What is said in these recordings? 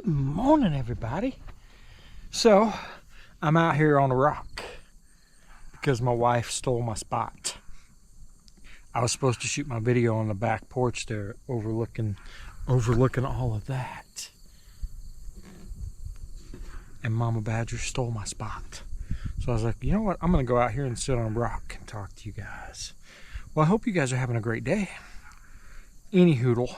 Good morning, everybody. So, I'm out here on a rock because my wife stole my spot. I was supposed to shoot my video on the back porch there, overlooking all of that. And Mama Badger stole my spot. So I was like, you know what? I'm going to go out here and sit on a rock and talk to you guys. Well, I hope you guys are having a great day. Any hoodle.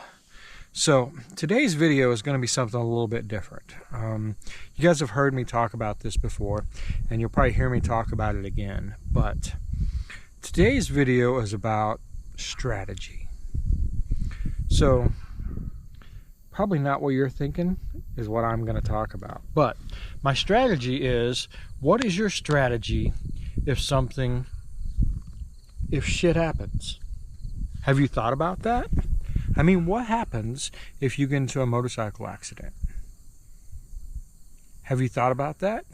So today's video is going to be something a little bit different. You guys have heard me talk about this before, and you'll probably hear me talk about it again. But today's video is about strategy. So probably not what you're thinking is what I'm going to talk about. But my strategy is, what is your strategy if shit happens? Have you thought about that? I mean, what happens if you get into a motorcycle accident? Have you thought about that?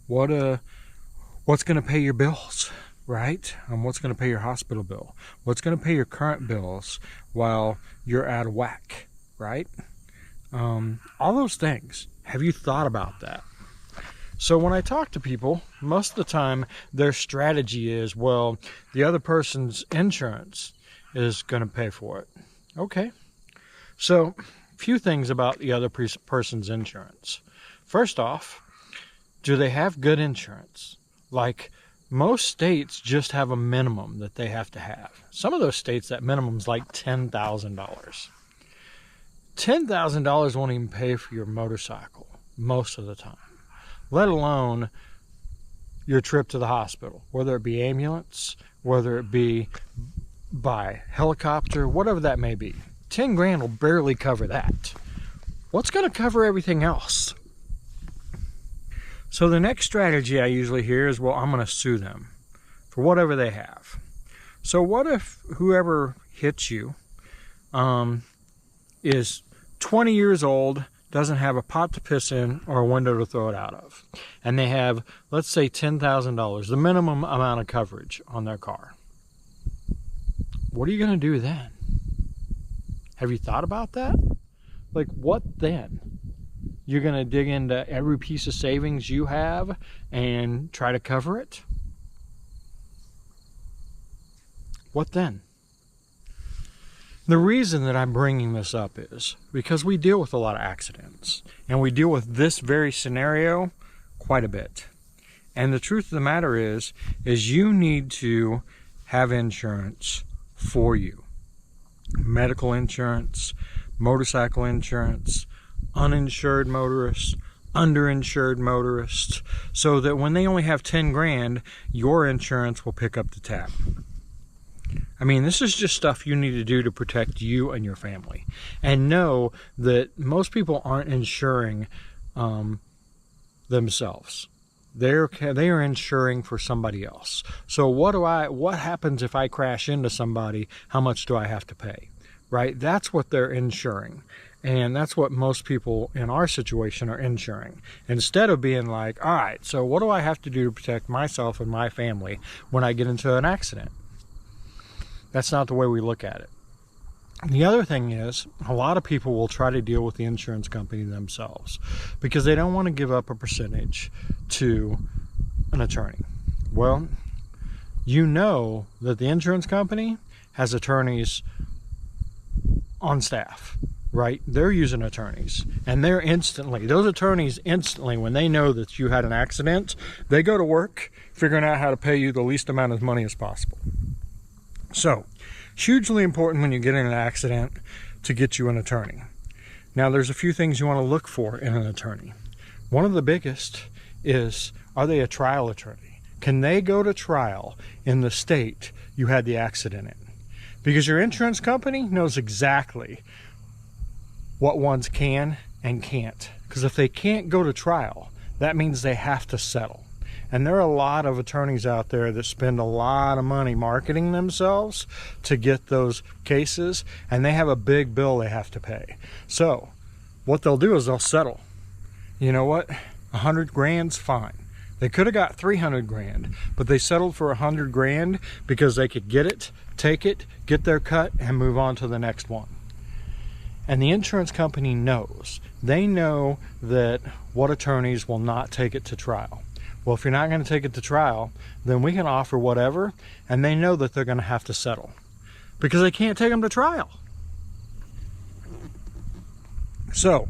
What's going to pay your bills, right? What's going to pay your hospital bill? What's going to pay your current bills while you're out of whack, right? All those things. Have you thought about that? So when I talk to people, most of the time their strategy is, well, the other person's insurance is going to pay for it. Okay, so a few things about the other person's insurance. First off, do they have good insurance? Like, most states just have a minimum that they have to have. Some of those states, that minimum's like $10,000. $10,000 won't even pay for your motorcycle most of the time, let alone your trip to the hospital, whether it be ambulance, whether it be by helicopter, whatever that may be. 10 grand will barely cover that. What's going to cover everything else? So the next strategy I usually hear is, well, I'm going to sue them for whatever they have. So what if whoever hits you is 20 years old, doesn't have a pot to piss in or a window to throw it out of, and they have, let's say, $10,000, the minimum amount of coverage on their car? What are you going to do then? Have you thought about that? Like, what then? You're going to dig into every piece of savings you have and try to cover it? What then? The reason that I'm bringing this up is because we deal with a lot of accidents, and we deal with this very scenario quite a bit. And the truth of the matter is you need to have insurance for you. Medical insurance, motorcycle insurance, uninsured motorists, underinsured motorists, so that when they only have 10 grand, your insurance will pick up the tab. I mean, this is just stuff you need to do to protect you and your family. And know that most people aren't insuring themselves. They are insuring for somebody else. So what happens if I crash into somebody? How much do I have to pay? Right? That's what they're insuring. And that's what most people in our situation are insuring. Instead of being like, all right, so what do I have to do to protect myself and my family when I get into an accident? That's not the way we look at it. The other thing is, a lot of people will try to deal with the insurance company themselves because they don't want to give up a percentage to an attorney. Well, you know that the insurance company has attorneys on staff, right? They're using attorneys, and those attorneys instantly, when they know that you had an accident, they go to work figuring out how to pay you the least amount of money as possible. So, hugely important when you get in an accident to get you an attorney. Now, there's a few things you want to look for in an attorney. One of the biggest is, are they a trial attorney? Can they go to trial in the state you had the accident in? Because your insurance company knows exactly what ones can and can't. Because if they can't go to trial, that means they have to settle. And there are a lot of attorneys out there that spend a lot of money marketing themselves to get those cases, and they have a big bill they have to pay. So what they'll do is they'll settle. You know what? 100 grand's fine. They could have got 300 grand, but they settled for 100 grand because they could get it, take it, get their cut, and move on to the next one. And the insurance company knows. They know that what attorneys will not take it to trial. Well, if you're not going to take it to trial, then we can offer whatever, and they know that they're going to have to settle because they can't take them to trial. So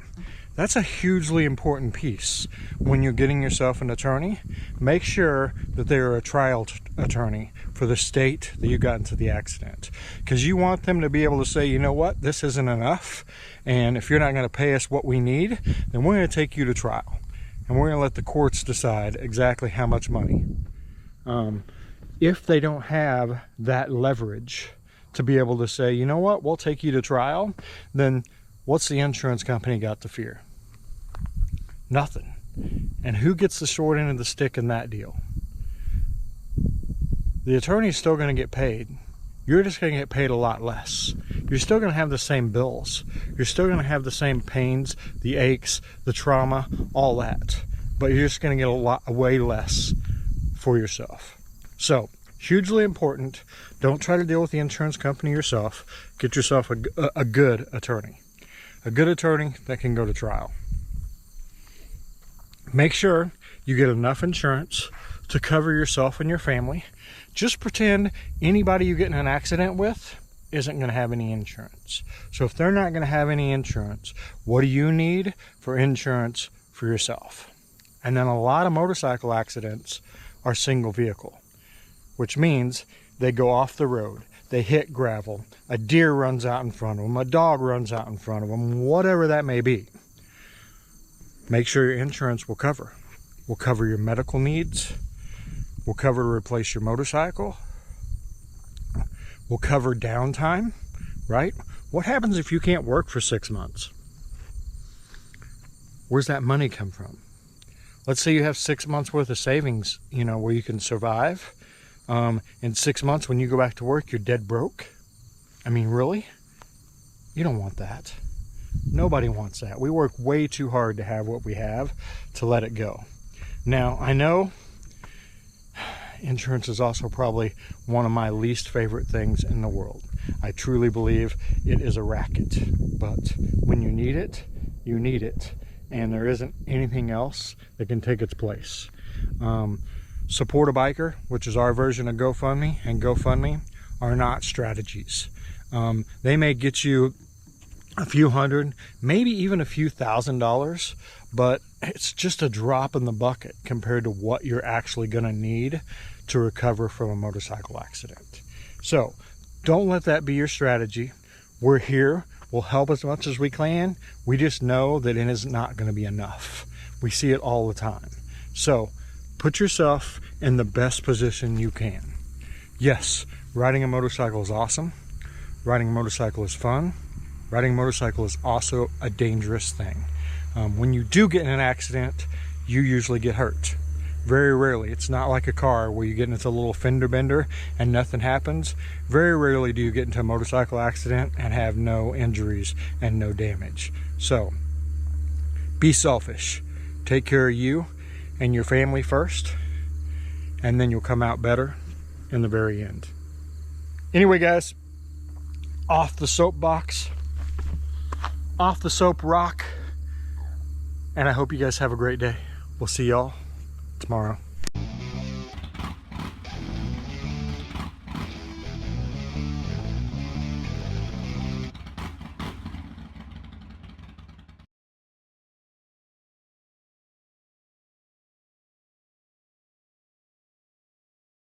that's a hugely important piece when you're getting yourself an attorney. Make sure that they're a trial attorney for the state that you got into the accident, because you want them to be able to say, you know what, this isn't enough, and if you're not going to pay us what we need, then we're going to take you to trial, and we're going to let the courts decide exactly how much money. If they don't have that leverage to be able to say, you know what, we'll take you to trial, then what's the insurance company got to fear? Nothing. And who gets the short end of the stick in that deal? The attorney's still going to get paid. You're just going to get paid a lot less. You're still going to have the same bills. You're still going to have the same pains, the aches, the trauma, all that. But you're just going to get way less for yourself. So, hugely important. Don't try to deal with the insurance company yourself. Get yourself a good attorney. A good attorney that can go to trial. Make sure you get enough insurance to cover yourself and your family. Just pretend anybody you get in an accident with isn't going to have any insurance. So if they're not going to have any insurance, what do you need for insurance for yourself? And then a lot of motorcycle accidents are single vehicle, which means they go off the road. They hit gravel. A deer runs out in front of them. A dog runs out in front of them. Whatever that may be. Make sure your insurance will cover. Will cover your medical needs. Will cover to replace your motorcycle. Will cover downtime, right? What happens if you can't work for 6 months? Where's that money come from? Let's say you have 6 months worth of savings, where you can survive. In 6 months, when you go back to work, you're dead broke. I mean, really? You don't want that. Nobody wants that. We work way too hard to have what we have, to let it go. Now, I know insurance is also probably one of my least favorite things in the world. I truly believe it is a racket. But when you need it, you need it. And there isn't anything else that can take its place. Support a biker, which is our version of GoFundMe, and GoFundMe are not strategies. They may get you a few hundred, maybe even a few $1,000s, but it's just a drop in the bucket compared to what you're actually going to need to recover from a motorcycle accident. So don't let that be your strategy. We're here. We'll help as much as we can. We just know that it is not going to be enough. We see it all the time. So put yourself in the best position you can. Yes, riding a motorcycle is awesome. Riding a motorcycle is fun. Riding a motorcycle is also a dangerous thing. When you do get in an accident, you usually get hurt. Very rarely. It's not like a car where you get into a little fender bender and nothing happens. Very rarely do you get into a motorcycle accident and have no injuries and no damage. So, be selfish. Take care of you and your family first, and then you'll come out better in the very end. Anyway, guys, off the soapbox, off the soap rock, and I hope you guys have a great day. We'll see y'all tomorrow.